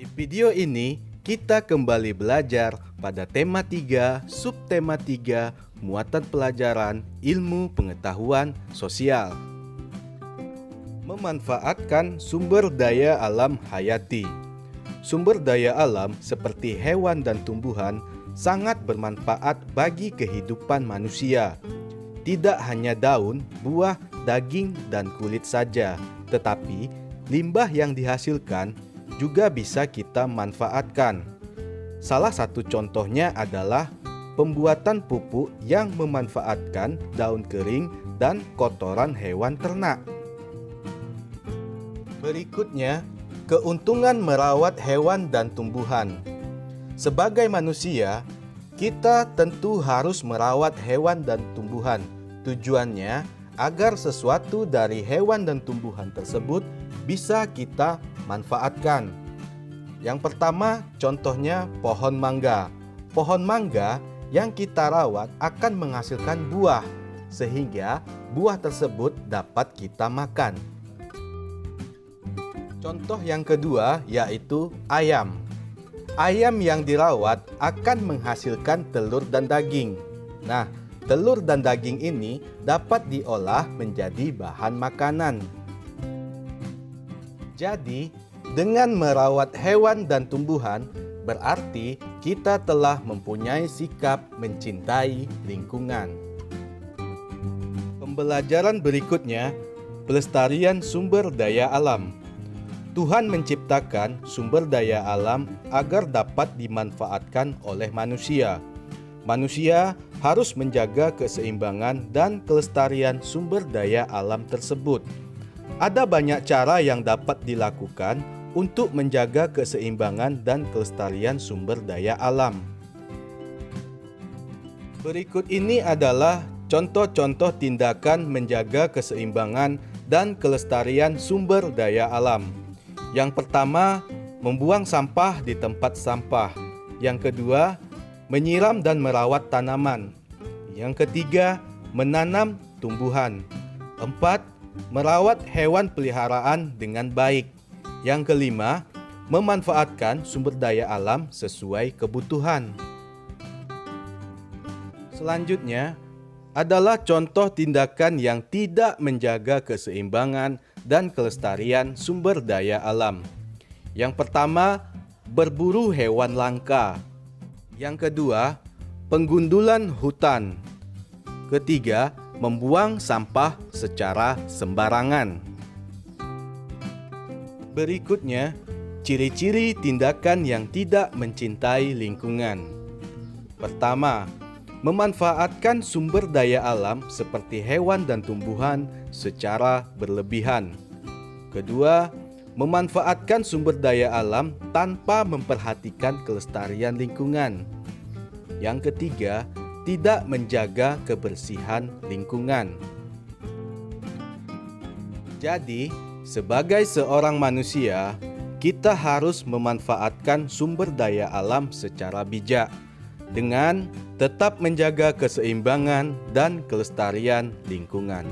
Di video ini, kita kembali belajar pada tema 3, subtema 3, muatan pelajaran ilmu pengetahuan sosial. Memanfaatkan sumber daya alam hayati. Sumber daya alam seperti hewan dan tumbuhan sangat bermanfaat bagi kehidupan manusia. Tidak hanya daun, buah, daging, dan kulit saja, tetapi limbah yang dihasilkan juga bisa kita manfaatkan. Salah satu contohnya adalah pembuatan pupuk yang memanfaatkan daun kering dan kotoran hewan ternak. Berikutnya, keuntungan merawat hewan dan tumbuhan. Sebagai manusia, kita tentu harus merawat hewan dan tumbuhan. Tujuannya agar sesuatu dari hewan dan tumbuhan tersebut bisa kita manfaatkan. Yang pertama, contohnya pohon mangga. Pohon mangga yang kita rawat akan menghasilkan buah, sehingga buah tersebut dapat kita makan. Contoh yang kedua yaitu ayam. Ayam yang dirawat akan menghasilkan telur dan daging. Nah, telur dan daging ini dapat diolah menjadi bahan makanan. Jadi, dengan merawat hewan dan tumbuhan, berarti kita telah mempunyai sikap mencintai lingkungan. Pembelajaran berikutnya, pelestarian sumber daya alam. Tuhan menciptakan sumber daya alam agar dapat dimanfaatkan oleh manusia. Manusia harus menjaga keseimbangan dan kelestarian sumber daya alam tersebut. Ada banyak cara yang dapat dilakukan untuk menjaga keseimbangan dan kelestarian sumber daya alam. Berikut ini adalah contoh-contoh tindakan menjaga keseimbangan dan kelestarian sumber daya alam. Yang pertama, membuang sampah di tempat sampah. Yang kedua, menyiram dan merawat tanaman. Yang ketiga, menanam tumbuhan. 4. Merawat hewan peliharaan dengan baik. Yang kelima, memanfaatkan sumber daya alam sesuai kebutuhan. Selanjutnya adalah contoh tindakan yang tidak menjaga keseimbangan dan kelestarian sumber daya alam. Yang pertama, berburu hewan langka. Yang kedua, penggundulan hutan. Ketiga, membuang sampah secara sembarangan. Berikutnya, ciri-ciri tindakan yang tidak mencintai lingkungan. Pertama, memanfaatkan sumber daya alam seperti hewan dan tumbuhan secara berlebihan. Kedua, memanfaatkan sumber daya alam tanpa memperhatikan kelestarian lingkungan. Yang ketiga, tidak menjaga kebersihan lingkungan. Jadi, sebagai seorang manusia, kita harus memanfaatkan sumber daya alam secara bijak dengan tetap menjaga keseimbangan dan kelestarian lingkungan.